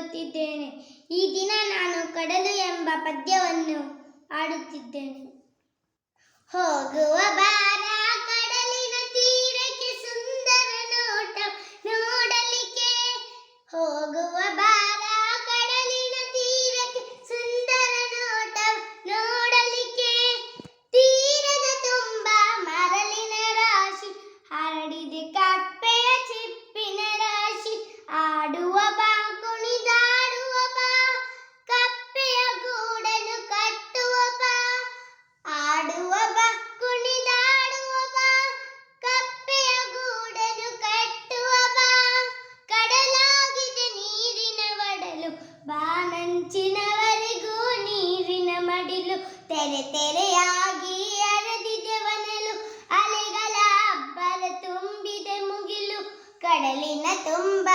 ಓದುತ್ತಿದ್ದೇನೆ. ಈ ದಿನ ನಾನು ಕಡಲು ಎಂಬ ಪದ್ಯವನ್ನು ಹಾಡುತ್ತಿದ್ದೇನೆ. ಹೋಗುವ ಬಾರ ಕಡಲಿನ ತೀರಕ್ಕೆ ಸುಂದರ ನೋಟ ನೋಡಲಿಕ್ಕೆ. ಹೋಗುವ ಬಾರ ಕಡಲಿನ ತೀರಕ್ಕೆ ಸುಂದರ ನೋಟ ನೋಡಲಿಕ್ಕೆ. ತೀರದ ತುಂಬ ಮರಳಿನ ರಾಶಿ ಹರಡಿದೆ ಕಪ್ಪೆಯ ಚಿಪ್ಪಿನ ರಾಶಿ. ಆಡುವ ಬಾ ಕುಣಿದಾಡುವ ಬಾ ಕಪ್ಪೆಯ ಗೂಡನ್ನು ಕಟ್ಟುವ ಬಾ. ಆಡುವ ಬಾ ಕುಣಿದಾಡುವ ಬಾ ಕಪ್ಪೆಯ ಗೂಡನ್ನು ಕಟ್ಟುವ ಬಾ. ಕಡಲಾಗಿದೆ ನೀರಿನ ಒಡಲು ಬಾನಂಚಿನವರೆಗೂ ನೀರಿನ ಮಡಿಲು. ತೆರೆ ತೆರೆಯಾಗಿ ಹರಿದಿದೆ ವನಲು ಅಲೆಗಳ ಅಬ್ಬರ ತುಂಬಿದೆ ಮುಗಿಲು. ಕಡಲಿನ ತುಂಬ